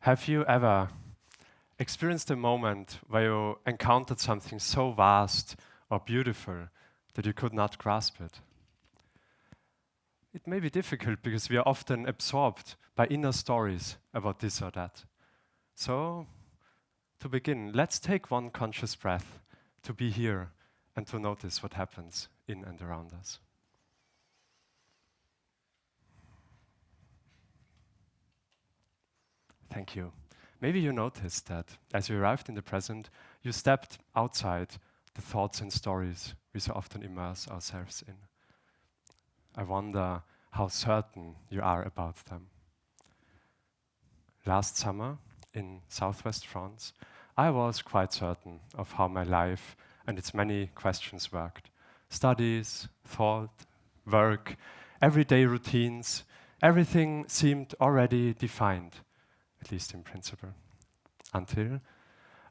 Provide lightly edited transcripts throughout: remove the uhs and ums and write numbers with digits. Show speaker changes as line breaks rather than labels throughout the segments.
Have you ever experienced a moment where you encountered something so vast or beautiful that you could not grasp it? It may be difficult because we are often absorbed by inner stories about this or that. So, to begin, let's take one conscious breath to be here and to notice what happens in and around us. Thank you. Maybe you noticed that as you arrived in the present, you stepped outside the thoughts and stories we so often immerse ourselves in. I wonder how certain you are about them. Last summer in southwest France, I was quite certain of how my life and its many questions worked. Studies, thought, work, everyday routines, everything seemed already defined, at least in principle, until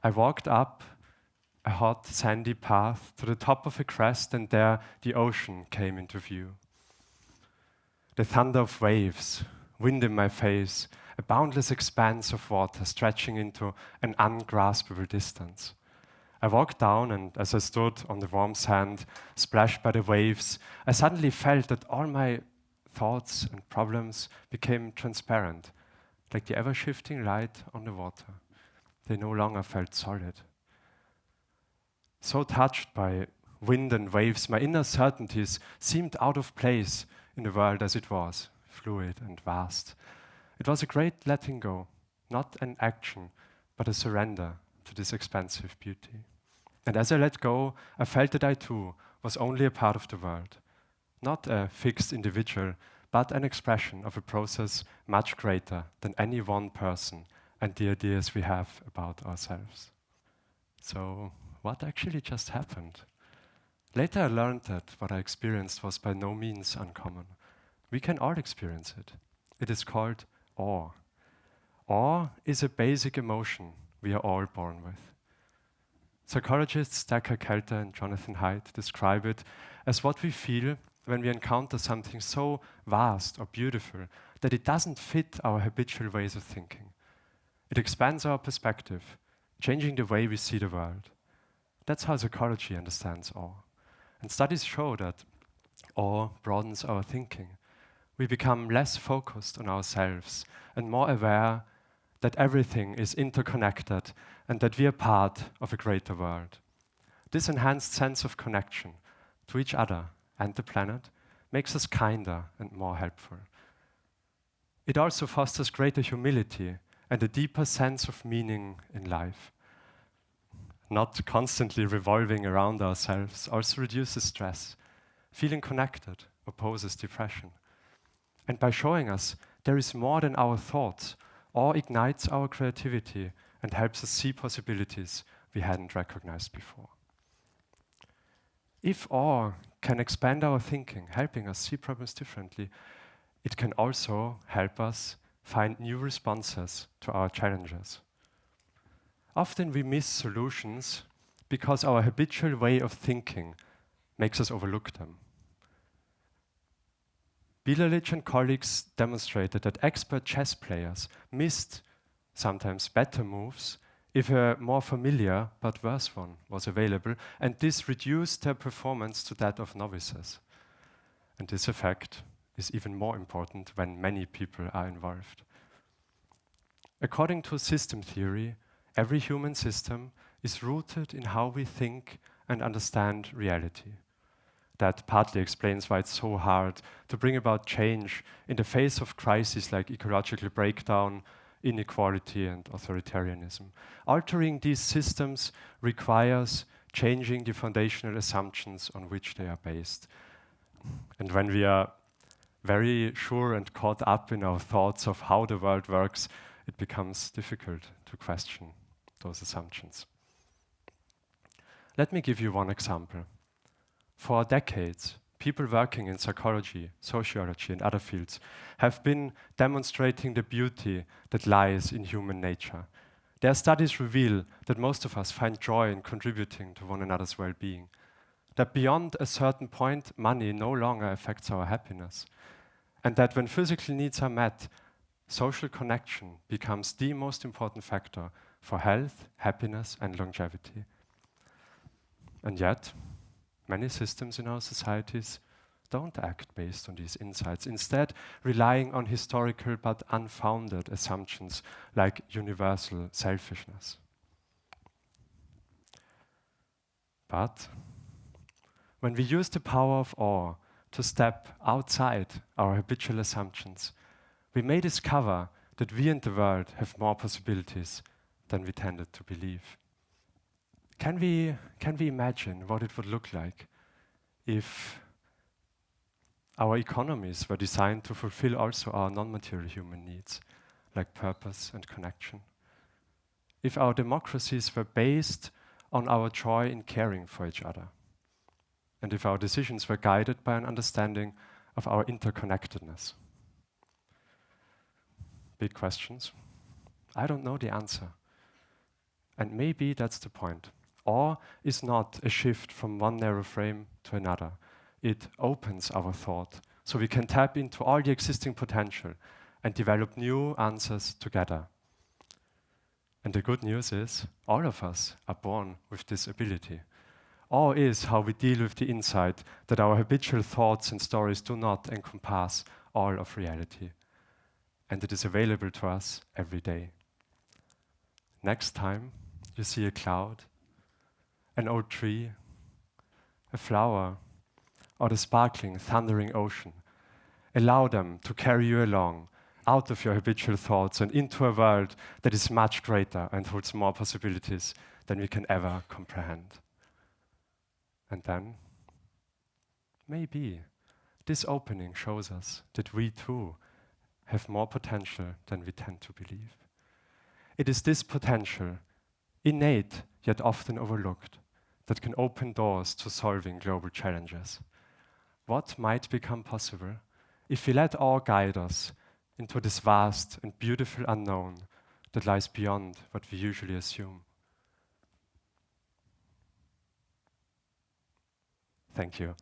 I walked up a hot, sandy path to the top of a crest, and there the ocean came into view. The thunder of waves, wind in my face, a boundless expanse of water stretching into an ungraspable distance. I walked down, and as I stood on the warm sand, splashed by the waves, I suddenly felt that all my thoughts and problems became transparent, like the ever-shifting light on the water. They no longer felt solid. So touched by wind and waves, my inner certainties seemed out of place in the world as it was, fluid and vast. It was a great letting go, not an action, but a surrender to this expansive beauty. And as I let go, I felt that I too was only a part of the world, not a fixed individual, but an expression of a process much greater than any one person and the ideas we have about ourselves. So, what actually just happened? Later I learned that what I experienced was by no means uncommon. We can all experience it. It is called awe. Awe is a basic emotion we are all born with. Psychologists Decker Kelter and Jonathan Haidt describe it as what we feel when we encounter something so vast or beautiful that it doesn't fit our habitual ways of thinking. It expands our perspective, changing the way we see the world. That's how psychology understands awe. And studies show that awe broadens our thinking. We become less focused on ourselves and more aware that everything is interconnected and that we are part of a greater world. This enhanced sense of connection to each other and the planet makes us kinder and more helpful. It also fosters greater humility and a deeper sense of meaning in life. Not constantly revolving around ourselves also reduces stress. Feeling connected opposes depression. And by showing us there is more than our thoughts, awe ignites our creativity and helps us see possibilities we hadn't recognized before. If awe can expand our thinking, helping us see problems differently, it can also help us find new responses to our challenges. Often we miss solutions because our habitual way of thinking makes us overlook them. Bilalic and colleagues demonstrated that expert chess players missed sometimes better moves if a more familiar but worse one was available, and this reduced their performance to that of novices. And this effect is even more important when many people are involved. According to system theory, every human system is rooted in how we think and understand reality. That partly explains why it's so hard to bring about change in the face of crises like ecological breakdown, inequality, and authoritarianism. Altering these systems requires changing the foundational assumptions on which they are based. And when we are very sure and caught up in our thoughts of how the world works, it becomes difficult to question those assumptions. Let me give you one example. For decades, people working in psychology, sociology, and other fields have been demonstrating the beauty that lies in human nature. Their studies reveal that most of us find joy in contributing to one another's well-being, that beyond a certain point, money no longer affects our happiness, and that when physical needs are met, social connection becomes the most important factor for health, happiness, and longevity. And yet, many systems in our societies don't act based on these insights, instead relying on historical but unfounded assumptions like universal selfishness. But when we use the power of awe to step outside our habitual assumptions, we may discover that we and the world have more possibilities than we tended to believe. Can we imagine what it would look like if our economies were designed to fulfill also our non-material human needs, like purpose and connection? If our democracies were based on our joy in caring for each other? And if our decisions were guided by an understanding of our interconnectedness? Big questions. I don't know the answer. And maybe that's the point. Awe is not a shift from one narrow frame to another. It opens our thought so we can tap into all the existing potential and develop new answers together. And the good news is, all of us are born with this ability. Awe is how we deal with the insight that our habitual thoughts and stories do not encompass all of reality. And it is available to us every day. Next time you see a cloud, an old tree, a flower, or the sparkling, thundering ocean, allow them to carry you along out of your habitual thoughts and into a world that is much greater and holds more possibilities than we can ever comprehend. And then, maybe, this opening shows us that we too have more potential than we tend to believe. It is this potential, innate yet often overlooked, that can open doors to solving global challenges. What might become possible if we let awe guide us into this vast and beautiful unknown that lies beyond what we usually assume? Thank you.